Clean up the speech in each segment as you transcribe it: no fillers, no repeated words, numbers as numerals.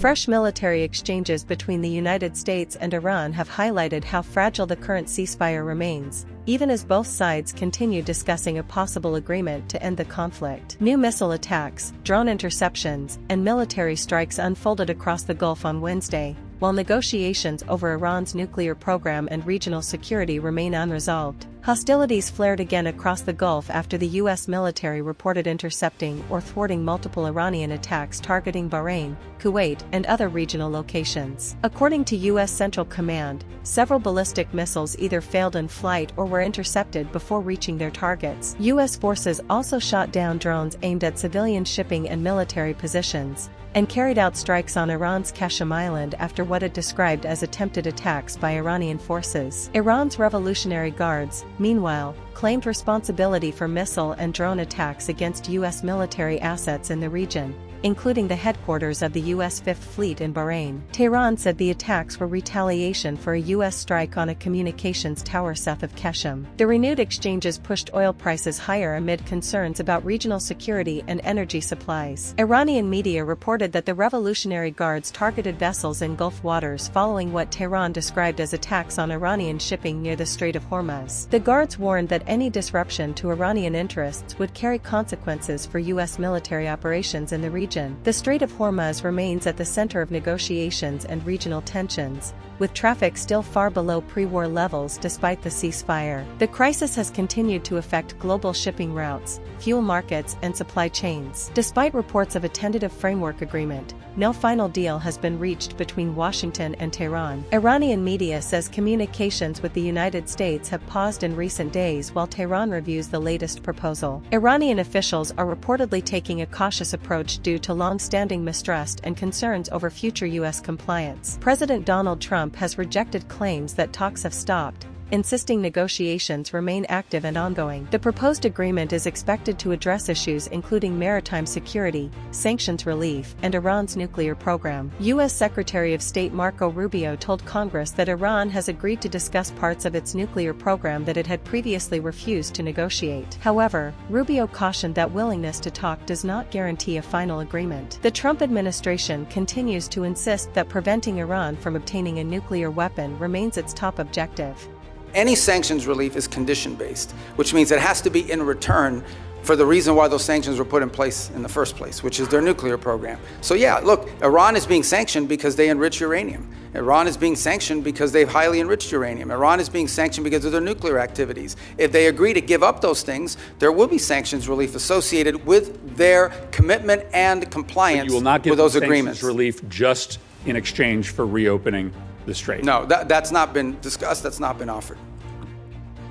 Fresh military exchanges between the United States and Iran have highlighted how fragile the current ceasefire remains, even as both sides continue discussing a possible agreement to end the conflict. New missile attacks, drone interceptions, and military strikes unfolded across the Gulf on Wednesday, while negotiations over Iran's nuclear program and regional security remain unresolved. Hostilities flared again across the Gulf after the U.S. military reported intercepting or thwarting multiple Iranian attacks targeting Bahrain, Kuwait, and other regional locations. According to U.S. Central Command, several ballistic missiles either failed in flight or were intercepted before reaching their targets. U.S. forces also shot down drones aimed at civilian shipping and military positions, and carried out strikes on Iran's Qasem Island after what it described as attempted attacks by Iranian forces. Iran's Revolutionary Guards, meanwhile, claimed responsibility for missile and drone attacks against U.S. military assets in the region, including the headquarters of the U.S. Fifth Fleet in Bahrain. Tehran said the attacks were retaliation for a U.S. strike on a communications tower south of Qasem. The renewed exchanges pushed oil prices higher amid concerns about regional security and energy supplies. Iranian media reported that the Revolutionary Guards targeted vessels in Gulf waters following what Tehran described as attacks on Iranian shipping near the Strait of Hormuz. The Guards warned that any disruption to Iranian interests would carry consequences for U.S. military operations in the region. The Strait of Hormuz remains at the center of negotiations and regional tensions, with traffic still far below pre-war levels despite the ceasefire. The crisis has continued to affect global shipping routes, fuel markets, and supply chains. Despite reports of a tentative framework agreement, no final deal has been reached between Washington and Tehran. Iranian media says communications with the United States have paused in recent days while Tehran reviews the latest proposal. Iranian officials are reportedly taking a cautious approach due to long-standing mistrust and concerns over future U.S. compliance. President Donald Trump has rejected claims that talks have stopped, insisting negotiations remain active and ongoing. The proposed agreement is expected to address issues including maritime security, sanctions relief, and Iran's nuclear program. U.S. Secretary of State Marco Rubio told Congress that Iran has agreed to discuss parts of its nuclear program that it had previously refused to negotiate. However, Rubio cautioned that willingness to talk does not guarantee a final agreement. The Trump administration continues to insist that preventing Iran from obtaining a nuclear weapon remains its top objective. Any sanctions relief is condition-based, which means it has to be in return for the reason why those sanctions were put in place in the first place, which is their nuclear program. So yeah, look, Iran is being sanctioned because they enrich uranium. Iran is being sanctioned because they've highly enriched uranium. Iran is being sanctioned because of their nuclear activities. If they agree to give up those things, there will be sanctions relief associated with their commitment and compliance with those agreements. You will not give sanctions relief just in exchange for reopening the strait. No, that's not been discussed, that's not been offered.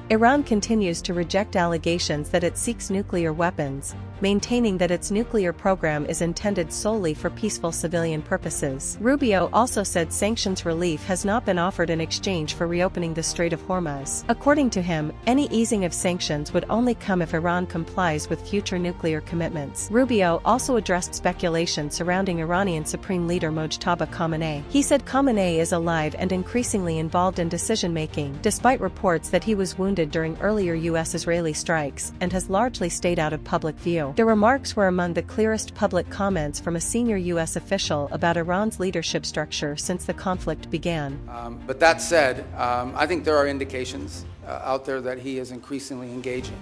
Iran continues to reject allegations that it seeks nuclear weapons, maintaining that its nuclear program is intended solely for peaceful civilian purposes. Rubio also said sanctions relief has not been offered in exchange for reopening the Strait of Hormuz. According to him, any easing of sanctions would only come if Iran complies with future nuclear commitments. Rubio also addressed speculation surrounding Iranian Supreme Leader Mojtaba Khamenei. He said Khamenei is alive and increasingly involved in decision-making, despite reports that he was wounded during earlier U.S.-Israeli strikes and has largely stayed out of public view. The remarks were among the clearest public comments from a senior U.S. official about Iran's leadership structure since the conflict began. But that said, I think there are indications out there that he is increasingly engaging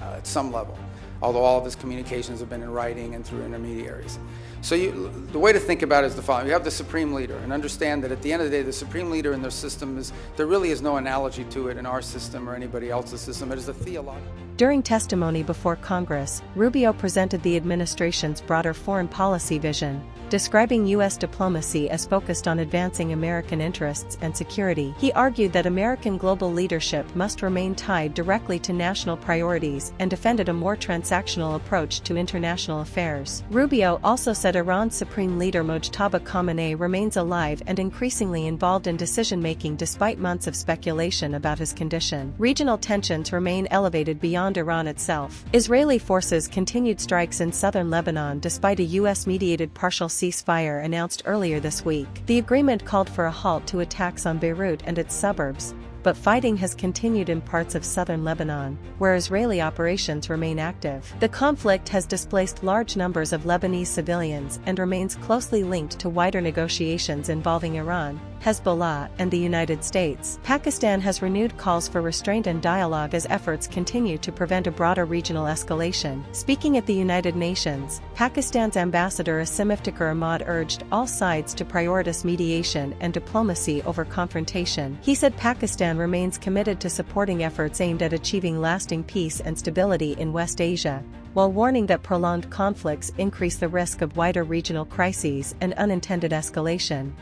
at some level, although all of his communications have been in writing and through intermediaries. So the way to think about it is the following. You have the Supreme Leader, and understand that at the end of the day, the Supreme Leader in their system there really is no analogy to it in our system or anybody else's system. It is a theological. During testimony before Congress, Rubio presented the administration's broader foreign policy vision, describing U.S. diplomacy as focused on advancing American interests and security. He argued that American global leadership must remain tied directly to national priorities and defended a more transactional approach to international affairs. Rubio also said Iran's Supreme Leader Mojtaba Khamenei remains alive and increasingly involved in decision-making despite months of speculation about his condition. Regional tensions remain elevated beyond Iran itself. Israeli forces continued strikes in southern Lebanon despite a U.S.-mediated partial ceasefire announced earlier this week. The agreement called for a halt to attacks on Beirut and its suburbs, but fighting has continued in parts of southern Lebanon, where Israeli operations remain active. The conflict has displaced large numbers of Lebanese civilians and remains closely linked to wider negotiations involving Iran, Hezbollah, and the United States. Pakistan has renewed calls for restraint and dialogue as efforts continue to prevent a broader regional escalation. Speaking at the United Nations, Pakistan's ambassador Asim Iftikhar Ahmad urged all sides to prioritize mediation and diplomacy over confrontation. He said Pakistan remains committed to supporting efforts aimed at achieving lasting peace and stability in West Asia, while warning that prolonged conflicts increase the risk of wider regional crises and unintended escalation.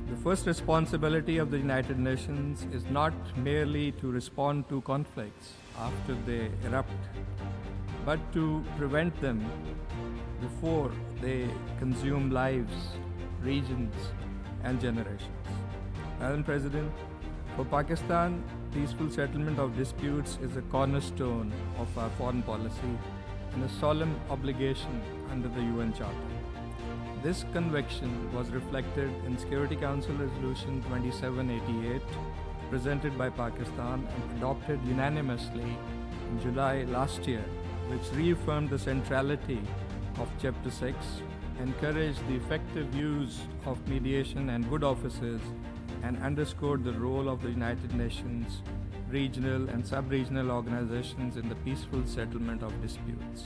The first responsibility of the United Nations is not merely to respond to conflicts after they erupt, but to prevent them before they consume lives, regions, and generations. Madam President, for Pakistan, peaceful settlement of disputes is a cornerstone of our foreign policy and a solemn obligation under the UN Charter. This conviction was reflected in Security Council Resolution 2788, presented by Pakistan and adopted unanimously in July last year, which reaffirmed the centrality of Chapter 6, encouraged the effective use of mediation and good offices, and underscored the role of the United Nations, regional and sub-regional organizations in the peaceful settlement of disputes.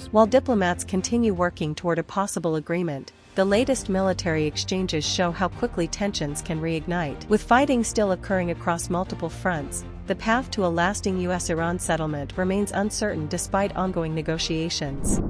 While diplomats continue working toward a possible agreement, the latest military exchanges show how quickly tensions can reignite. With fighting still occurring across multiple fronts, the path to a lasting US-Iran settlement remains uncertain despite ongoing negotiations.